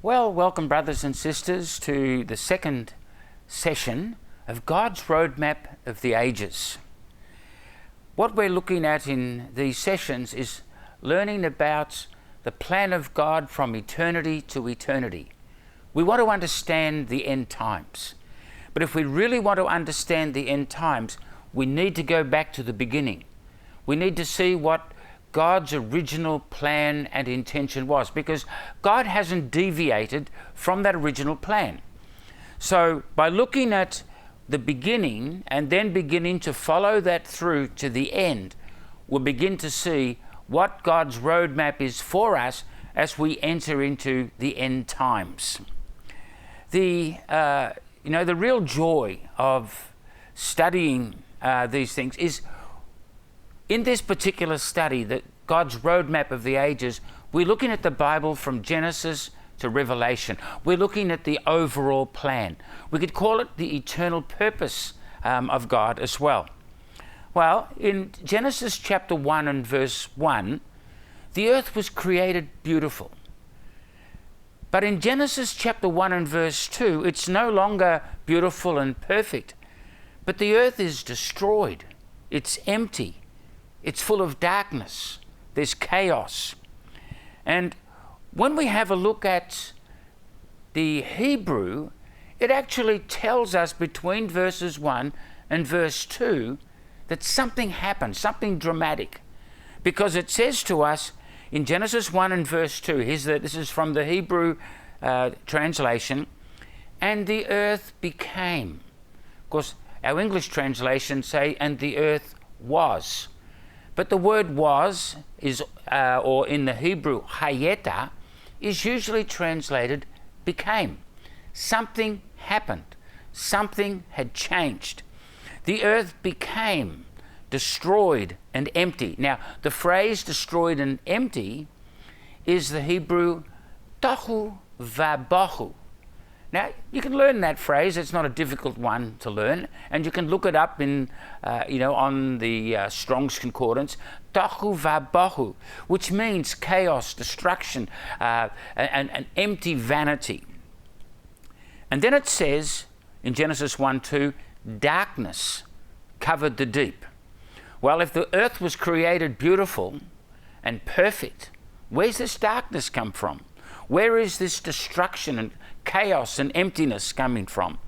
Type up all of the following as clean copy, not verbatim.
Well, welcome, brothers and sisters, to the second session of God's Roadmap of the Ages. What we're looking at in these sessions is learning about the plan of God from eternity to eternity. We want to understand the end times. But if we really want to understand the end times, we need to go back to the beginning. We need to see what God's original plan and intention was, because God hasn't deviated from that original plan. So by looking at the beginning and then beginning to follow that through to the end, we'll begin to see what God's roadmap is for us as we enter into the end times. The real joy of studying these things is in this particular study, that God's roadmap of the ages, we're looking at the Bible from Genesis to Revelation. We're looking at the overall plan. We could call it the eternal purpose of God as well. Well, in Genesis chapter 1 and verse 1, the earth was created beautiful. But in Genesis chapter 1 and verse 2, it's no longer beautiful and perfect, but the earth is destroyed. It's empty. It's full of darkness. There's chaos. And when we have a look at the Hebrew, it actually tells us between verses 1 and verse 2 that something happened, something dramatic. Because it says to us in Genesis 1 and verse 2, this is from the Hebrew translation, and the earth became. Of course, our English translations say, and the earth was. But the word was is, or in the Hebrew, hayeta, is usually translated became. Something happened. Something had changed. The earth became destroyed and empty. Now, the phrase destroyed and empty is the Hebrew tohu vabohu. Now, you can learn that phrase. It's not a difficult one to learn, and you can look it up in, on the Strong's Concordance. Tohu vabohu, which means chaos, destruction, and empty vanity. And then it says in Genesis 1:2, darkness covered the deep. Well, if the earth was created beautiful and perfect, where's this darkness come from? Where is this destruction and chaos and emptiness coming from?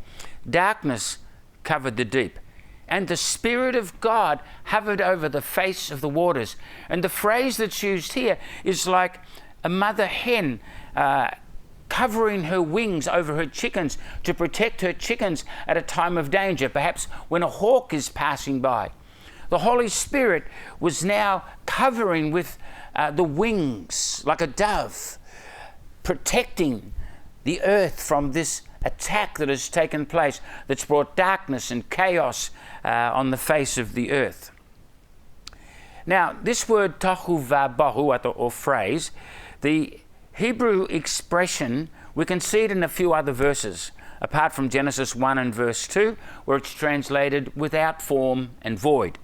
Darkness covered the deep, and the Spirit of God hovered over the face of the waters. And the phrase that's used here is like a mother hen covering her wings over her chickens to protect her chickens at a time of danger, perhaps when a hawk is passing by. The Holy Spirit was now covering with the wings like a dove, protecting the earth from this attack that has taken place, that's brought darkness and chaos on the face of the earth. Now, this word tohu vabohu, or phrase, the Hebrew expression, we can see it in a few other verses, apart from Genesis 1 and verse 2, where it's translated without form and void.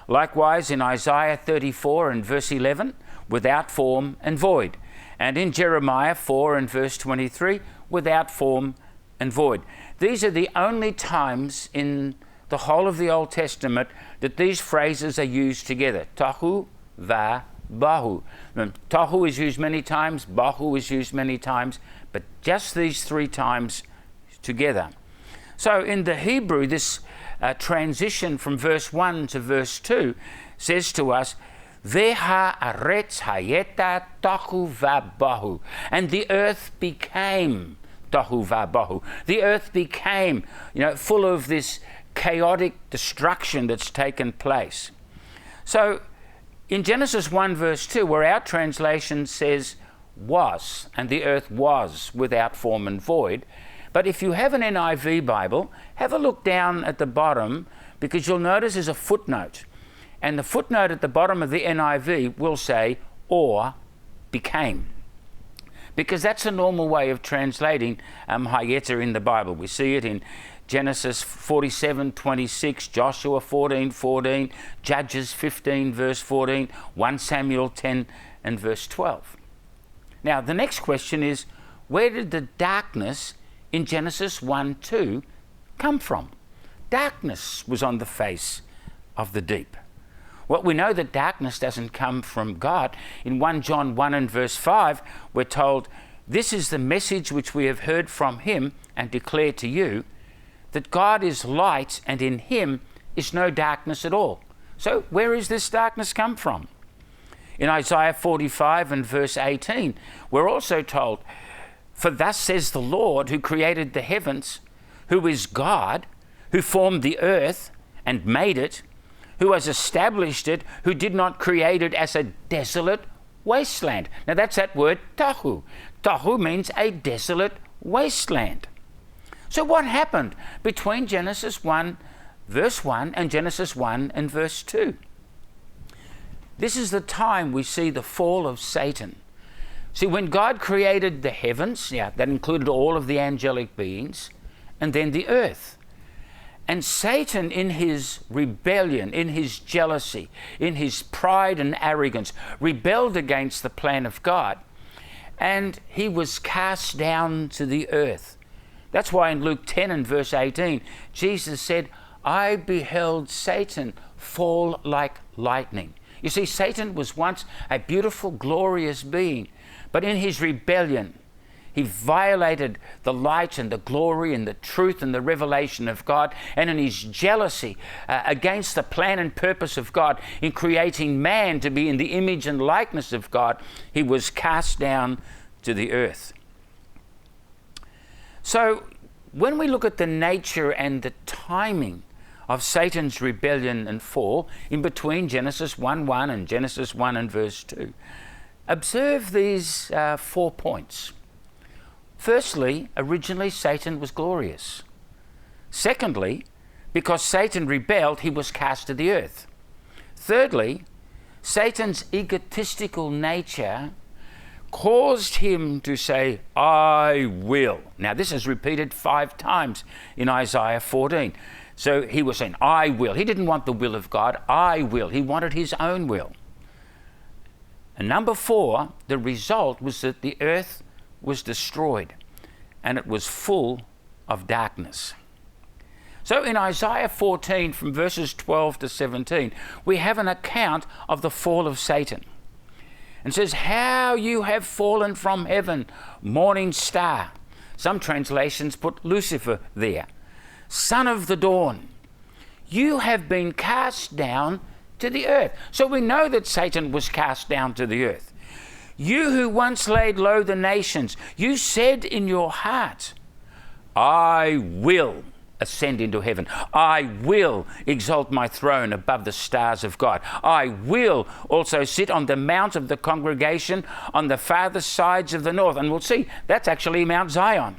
Likewise, in Isaiah 34 and verse 11, without form and void. And in Jeremiah 4 and verse 23, without form and void. These are the only times in the whole of the Old Testament that these phrases are used together. Tohu vabohu. Tohu is used many times, bohu is used many times, but just these three times together. So in the Hebrew, this transition from verse 1 to verse 2 says to us, Veha aretz hayeta tohu vabohu. And the earth became tohu vabohu. The earth became, full of this chaotic destruction that's taken place. So in Genesis 1 verse 2, where our translation says was, and the earth was without form and void, but if you have an NIV Bible, have a look down at the bottom, because you'll notice there's a footnote. And the footnote at the bottom of the NIV will say, or became. Because that's a normal way of translating hayeta in the Bible. We see it in Genesis 47:26, Joshua 14:14, Judges 15 verse 14, 1 Samuel 10 and verse 12. Now the next question is, where did the darkness in Genesis 1:2 come from? Darkness was on the face of the deep. Well, we know that darkness doesn't come from God. In 1 John 1 and verse 5, we're told, "This is the message which we have heard from him and declare to you, that God is light and in him is no darkness at all." So where is this darkness come from? In Isaiah 45 and verse 18, we're also told, "For thus says the Lord who created the heavens, who is God, who formed the earth and made it, who has established it, who did not create it as a desolate wasteland." Now that's that word tahu. Tahu means a desolate wasteland. So what happened between Genesis 1 verse 1 and Genesis 1 and verse 2? This is the time we see the fall of Satan. See, when God created the heavens, that included all of the angelic beings, and then the earth. And Satan, in his rebellion, in his jealousy, in his pride and arrogance, rebelled against the plan of God. And he was cast down to the earth. That's why in Luke 10 and verse 18, Jesus said, "I beheld Satan fall like lightning." You see, Satan was once a beautiful, glorious being, but in his rebellion, he violated the light and the glory and the truth and the revelation of God. And in his jealousy against the plan and purpose of God in creating man to be in the image and likeness of God, he was cast down to the earth. So when we look at the nature and the timing of Satan's rebellion and fall in between Genesis 1:1 and Genesis 1 and verse 2, observe these 4 points. Firstly, originally Satan was glorious. Secondly, because Satan rebelled, he was cast to the earth. Thirdly, Satan's egotistical nature caused him to say, "I will." Now this is repeated 5 times in Isaiah 14. So he was saying, "I will." He didn't want the will of God. "I will." He wanted his own will. And number 4, the result was that the earth was destroyed and it was full of darkness. So in Isaiah 14 from verses 12 to 17, we have an account of the fall of Satan. And says, "How you have fallen from heaven, morning star." Some translations put Lucifer there. "Son of the dawn, you have been cast down to the earth." So we know that Satan was cast down to the earth. "You who once laid low the nations, you said in your heart, I will ascend into heaven. I will exalt my throne above the stars of God. I will also sit on the mount of the congregation on the farthest sides of the north." And we'll see, that's actually Mount Zion.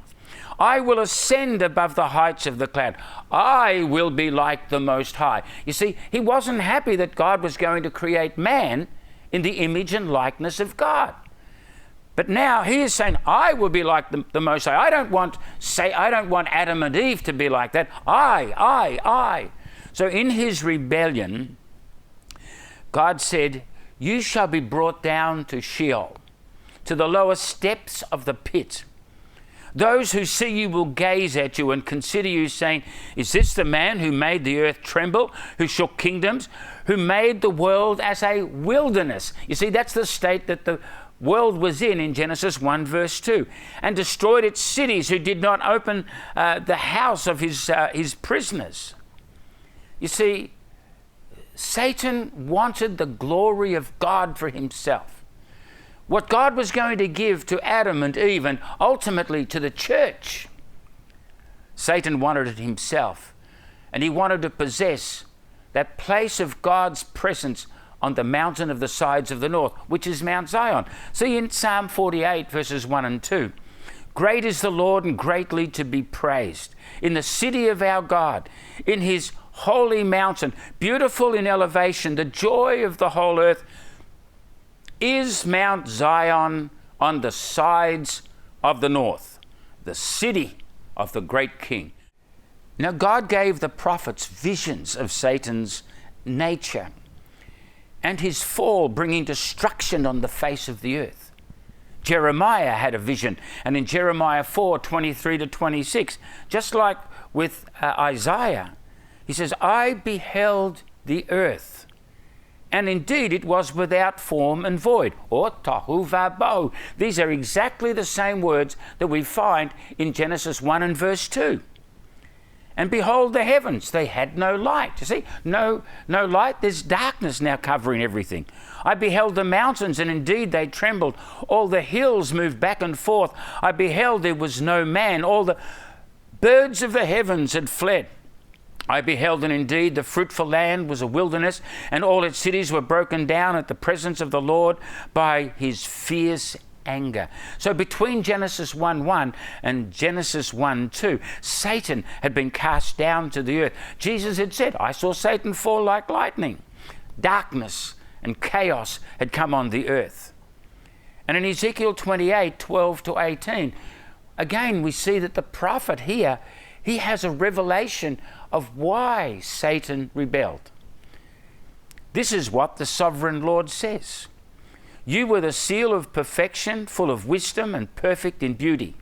"I will ascend above the heights of the cloud. I will be like the Most High." You see, he wasn't happy that God was going to create man in the image and likeness of God. But now he is saying, "I will be like the Most High." I don't want Adam and Eve to be like that. I. So in his rebellion, God said, "You shall be brought down to Sheol, to the lowest depths of the pit. Those who see you will gaze at you and consider you, saying, 'Is this the man who made the earth tremble, who shook kingdoms, who made the world as a wilderness?'" You see, that's the state that the world was in Genesis 1 verse 2, "and destroyed its cities, who did not open the house of his prisoners." You see, Satan wanted the glory of God for himself. What God was going to give to Adam and Eve and ultimately to the church, Satan wanted it himself. And he wanted to possess that place of God's presence on the mountain of the sides of the north, which is Mount Zion. See in Psalm 48 verses 1 and 2, "Great is the Lord and greatly to be praised in the city of our God, in his holy mountain, beautiful in elevation, the joy of the whole earth is Mount Zion on the sides of the north, the city of the great King." Now God gave the prophets visions of Satan's nature and his fall bringing destruction on the face of the earth. Jeremiah had a vision, and in Jeremiah 4:23 to 26, just like with Isaiah, he says, I beheld the earth, and indeed it was without form and void, or tohu vabo. These are exactly the same words that we find in Genesis 1 and verse 2. And behold the heavens, they had no light. You see, no light, there's darkness now covering everything. I beheld the mountains, and indeed they trembled. All the hills moved back and forth. I beheld there was no man. All the birds of the heavens had fled. I beheld, and indeed the fruitful land was a wilderness, and all its cities were broken down at the presence of the Lord by his fierce anger. So between Genesis 1:1 and Genesis 1:2, Satan had been cast down to the earth. Jesus had said, I saw Satan fall like lightning. Darkness and chaos had come on the earth. And in Ezekiel 28:12 to 18, again we see that the prophet here, he has a revelation of why Satan rebelled. This is what the sovereign Lord says. You were the seal of perfection, full of wisdom and perfect in beauty.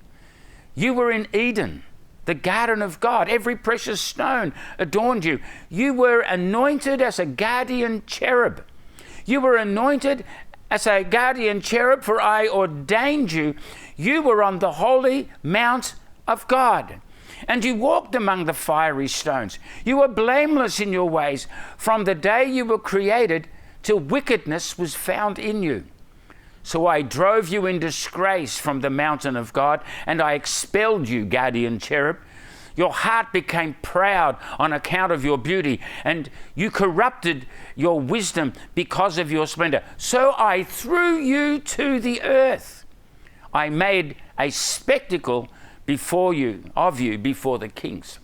You were in Eden, the garden of God. Every precious stone adorned you. You were anointed as a guardian cherub. You were anointed as a guardian cherub, for I ordained you. You were on the holy mount of God, and you walked among the fiery stones. You were blameless in your ways from the day you were created till wickedness was found in you. So I drove you in disgrace from the mountain of God, and I expelled you, guardian cherub. Your heart became proud on account of your beauty, and you corrupted your wisdom because of your splendor. So I threw you to the earth. I made a spectacle before you, before the kings.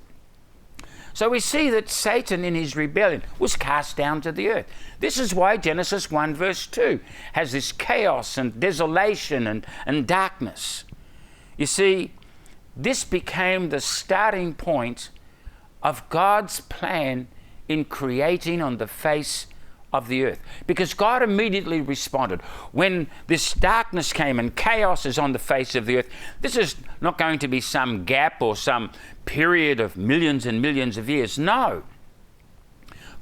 So we see that Satan in his rebellion was cast down to the earth. This is why Genesis 1 verse 2 has this chaos and desolation and darkness. You see, this became the starting point of God's plan in creating on the face of the earth, because God immediately responded. When this darkness came and chaos is on the face of the earth, this is not going to be some gap or some period of millions and millions of years. No.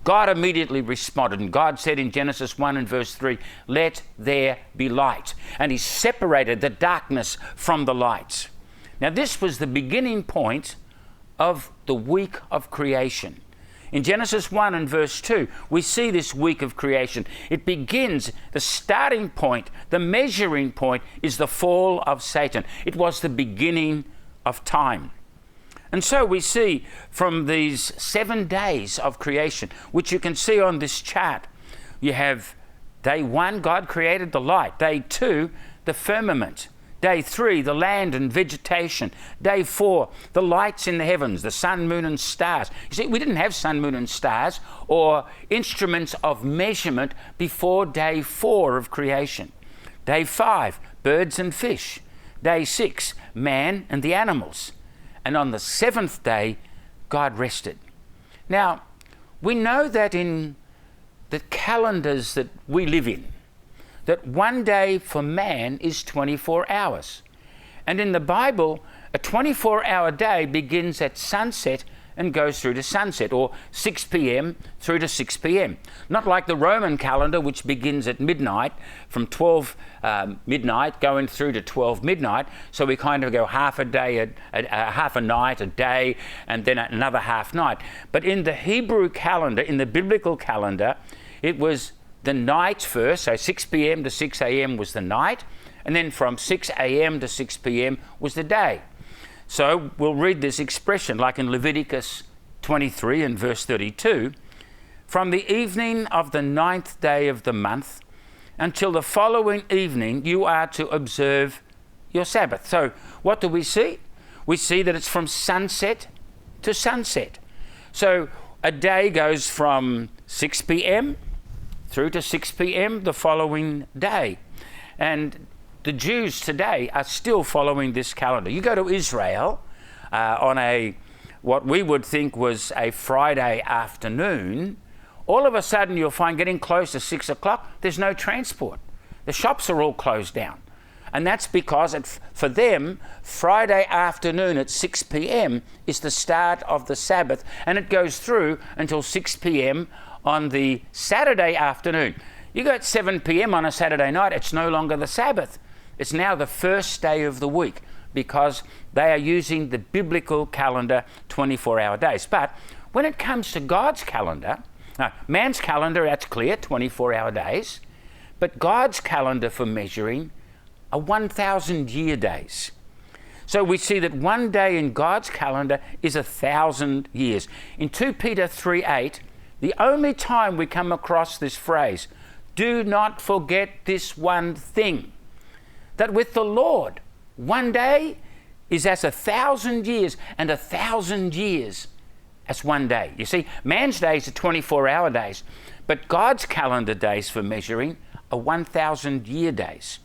God immediately responded, and God said in Genesis 1 and verse 3, let there be light. And he separated the darkness from the light. Now this was the beginning point of the week of creation. In Genesis 1 and verse 2, we see this week of creation. It begins, the starting point, the measuring point is the fall of Satan. It was the beginning of time. And so we see from these 7 days of creation, which you can see on this chart, you have day 1, God created the light. Day 2, the firmament. Day 3, the land and vegetation. Day 4, the lights in the heavens, the sun, moon and stars. You see, we didn't have sun, moon and stars or instruments of measurement before day 4 of creation. Day 5, birds and fish. Day 6, man and the animals. And on the 7th day, God rested. Now, we know that in the calendars that we live in, that one day for man is 24 hours. And in the Bible, a 24-hour day begins at sunset and goes through to sunset, or 6 p.m. through to 6 p.m. Not like the Roman calendar, which begins at midnight, from 12 midnight going through to 12 midnight. So we kind of go half a day, half a night, a day, and then another half night. But in the Hebrew calendar, in the biblical calendar, it was the night first, so 6 p.m. to 6 a.m. was the night, and then from 6 a.m. to 6 p.m. was the day. So we'll read this expression like in Leviticus 23 and verse 32. From the evening of the 9th day of the month until the following evening, you are to observe your Sabbath. So what do we see? We see that it's from sunset to sunset. So a day goes from 6 p.m. through to 6 p.m. the following day. And the Jews today are still following this calendar. You go to Israel on what we would think was a Friday afternoon, all of a sudden you'll find getting close to 6 o'clock, there's no transport. The shops are all closed down. And that's because for them, Friday afternoon at 6 p.m. is the start of the Sabbath, and it goes through until 6 p.m. on the Saturday afternoon. You go at 7 p.m. on a Saturday night, it's no longer the Sabbath. It's now the first day of the week, because they are using the biblical calendar 24-hour days. But when it comes to God's calendar, now, man's calendar, that's clear, 24-hour days, but God's calendar for measuring are 1,000-year days. So we see that one day in God's calendar is 1,000 years. In 2 Peter 3:8, the only time we come across this phrase, do not forget this one thing, that with the Lord, one day is as 1,000 years, and 1,000 years as one day. You see, man's days are 24-hour days, but God's calendar days for measuring are 1,000-year days.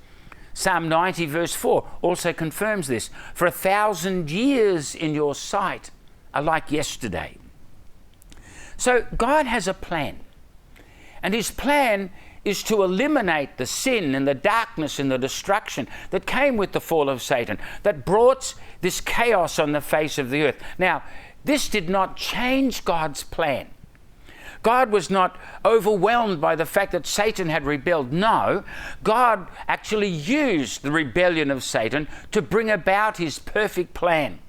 Psalm 90 verse 4 also confirms this. For 1,000 years in your sight are like yesterday. So God has a plan, and his plan is to eliminate the sin and the darkness and the destruction that came with the fall of Satan, that brought this chaos on the face of the earth. Now, this did not change God's plan. God was not overwhelmed by the fact that Satan had rebelled. No, God actually used the rebellion of Satan to bring about his perfect plan.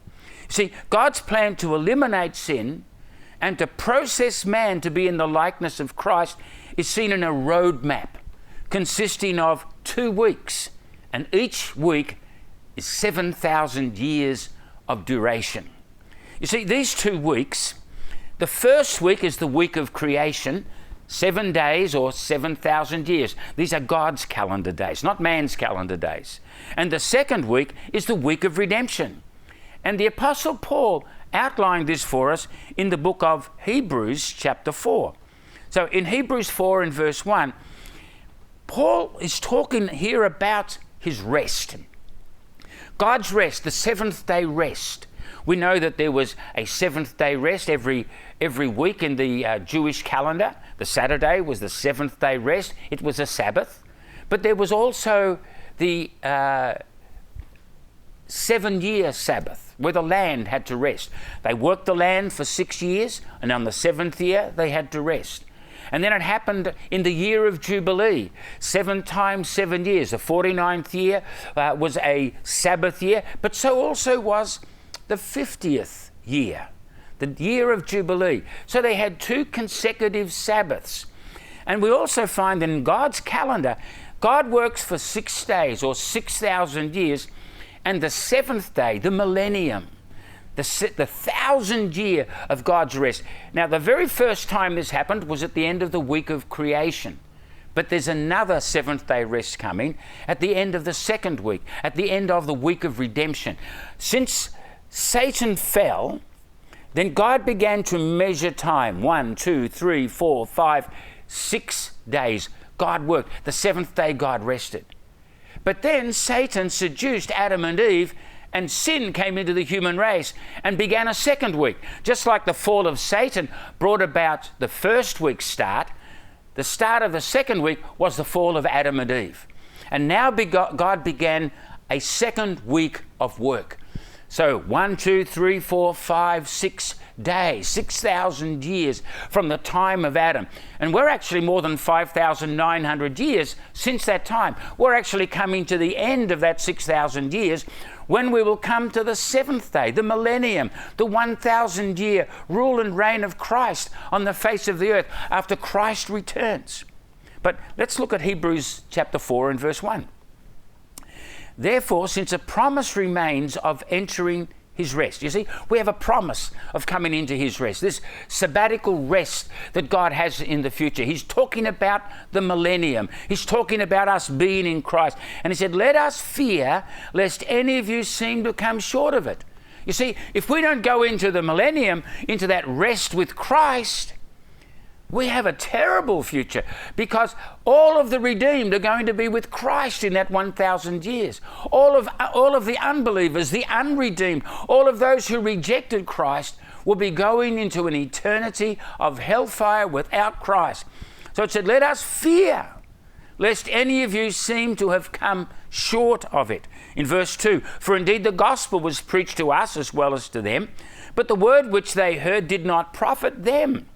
See, God's plan to eliminate sin and to process man to be in the likeness of Christ is seen in a roadmap consisting of 2 weeks, and each week is 7,000 years of duration. You see, these 2 weeks, the first week is the week of creation, 7 days or 7,000 years. These are God's calendar days, not man's calendar days. And the second week is the week of redemption. And the Apostle Paul outlined this for us in the book of Hebrews chapter 4. So in Hebrews 4 and verse 1, Paul is talking here about his rest. God's rest, the seventh day rest. We know that there was a seventh day rest every week in the Jewish calendar. The Saturday was the seventh day rest. It was a Sabbath. But there was also the 7-year Sabbath, where the land had to rest. They worked the land for 6 years, and on the 7th year they had to rest. And then it happened in the year of Jubilee, 7 times 7 years. The 49th year was a Sabbath year, but so also was the 50th year, the year of Jubilee. So they had 2 consecutive Sabbaths. And we also find that in God's calendar, God works for 6 days or 6,000 years, and the 7th day, the millennium, the 1,000 year of God's rest. Now, the very first time this happened was at the end of the week of creation. But there's another 7th day rest coming at the end of the second week, at the end of the week of redemption. Since Satan fell, then God began to measure time. 1, 2, 3, 4, 5, 6 days. God worked. The 7th day, God rested. But then Satan seduced Adam and Eve, and sin came into the human race and began a second week. Just like the fall of Satan brought about the first week's start, the start of the second week was the fall of Adam and Eve. And now God began a second week of work. So 1, 2, 3, 4, 5, 6 days, 6,000 years from the time of Adam. And we're actually more than 5,900 years since that time. We're actually coming to the end of that 6,000 years when we will come to the 7th day, the millennium, the 1,000 year rule and reign of Christ on the face of the earth after Christ returns. But let's look at Hebrews chapter 4 and verse 1. Therefore, since a promise remains of entering his rest. You see, we have a promise of coming into his rest, this sabbatical rest that God has in the future. He's talking about the millennium. He's talking about us being in Christ. And he said, let us fear lest any of you seem to come short of it. You see, if we don't go into the millennium, into that rest with Christ, we have a terrible future, because all of the redeemed are going to be with Christ in that 1,000 years. All of the unbelievers, the unredeemed, all of those who rejected Christ will be going into an eternity of hellfire without Christ. So it said, let us fear lest any of you seem to have come short of it. In verse 2, for indeed the gospel was preached to us as well as to them, but the word which they heard did not profit them,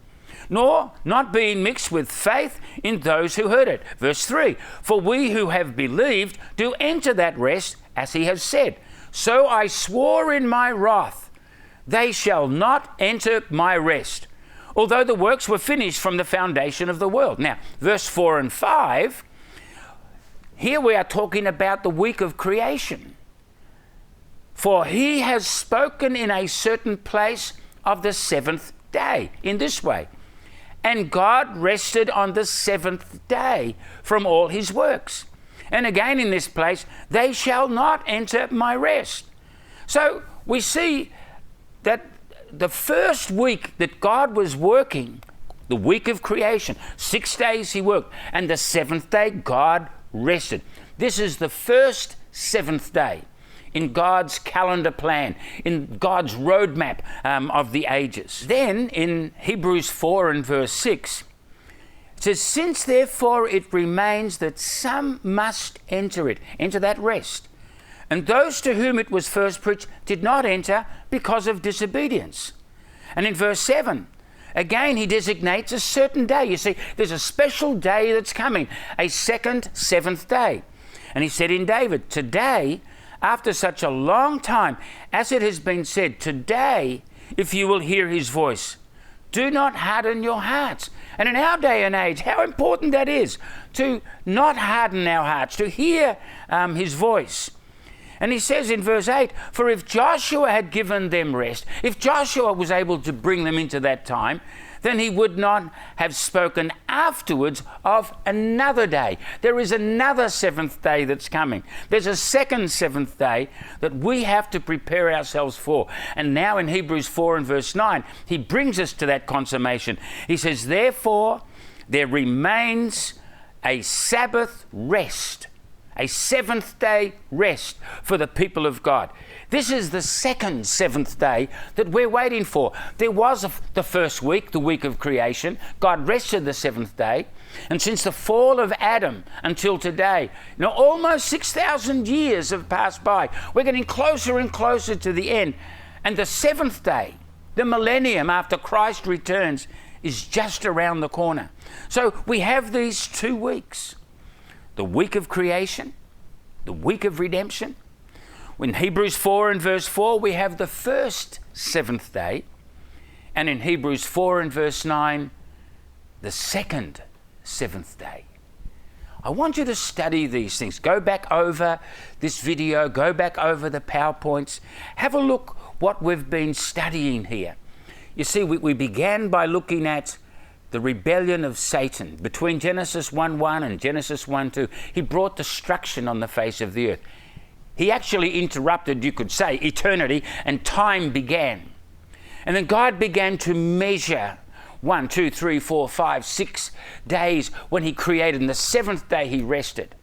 nor not being mixed with faith in those who heard it. Verse 3, for we who have believed do enter that rest, as he has said, so I swore in my wrath, they shall not enter my rest, although the works were finished from the foundation of the world. Now, verse 4 and 5, here we are talking about the week of creation. For he has spoken in a certain place of the seventh day, in this way. And God rested on the seventh day from all his works. And again in this place, they shall not enter my rest. So we see that the first week that God was working, the week of creation, 6 days he worked, and the seventh day God rested. This is the first seventh day in God's calendar plan, in God's roadmap of the ages. Then in Hebrews 4 and verse 6, it says, since therefore it remains that some must enter that rest, and those to whom it was first preached did not enter because of disobedience. And in verse 7, again he designates a certain day. You see, there's a special day that's coming, a second seventh day. And he said in David, today, after such a long time, as it has been said, today, if you will hear his voice, do not harden your hearts. And in our day and age, how important that is, to not harden our hearts, to hear his voice. And he says in verse 8, for if Joshua had given them rest, if Joshua was able to bring them into that time, then he would not have spoken afterwards of another day. There is another seventh day that's coming. There's a second seventh day that we have to prepare ourselves for. And now in Hebrews 4 and verse 9, he brings us to that consummation. He says, therefore, there remains a Sabbath rest, a seventh day rest for the people of God. This is the second seventh day that we're waiting for. There was the first week, the week of creation. God rested the seventh day. And since the fall of Adam until today, almost 6,000 years have passed by. We're getting closer and closer to the end. And the seventh day, the millennium after Christ returns, is just around the corner. So we have these 2 weeks. The week of creation, the week of redemption. In Hebrews 4 and verse 4, we have the first seventh day. And in Hebrews 4 and verse 9, the second seventh day. I want you to study these things. Go back over this video, go back over the PowerPoints. Have a look what we've been studying here. You see, we began by looking at the rebellion of Satan. Between Genesis 1:1 and Genesis 1:2, he brought destruction on the face of the earth. He actually interrupted, you could say, eternity, and time began. And then God began to measure 1, 2, 3, 4, 5, 6 days when he created. And the seventh day he rested.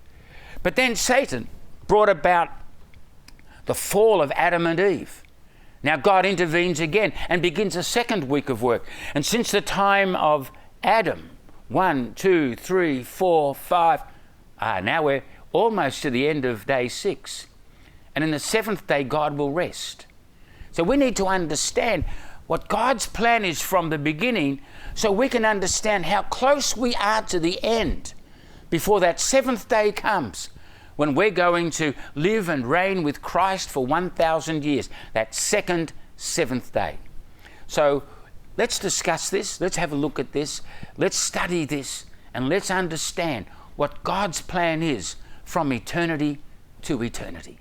But then Satan brought about the fall of Adam and Eve. Now God intervenes again and begins a second week of work. And since the time of Adam, 1, 2, 3, 4, 5, now we're almost to the end of day 6. And in the seventh day, God will rest. So we need to understand what God's plan is from the beginning so we can understand how close we are to the end before that seventh day comes, when we're going to live and reign with Christ for 1,000 years, that second seventh day. So let's discuss this. Let's have a look at this. Let's study this, and let's understand what God's plan is from eternity to eternity.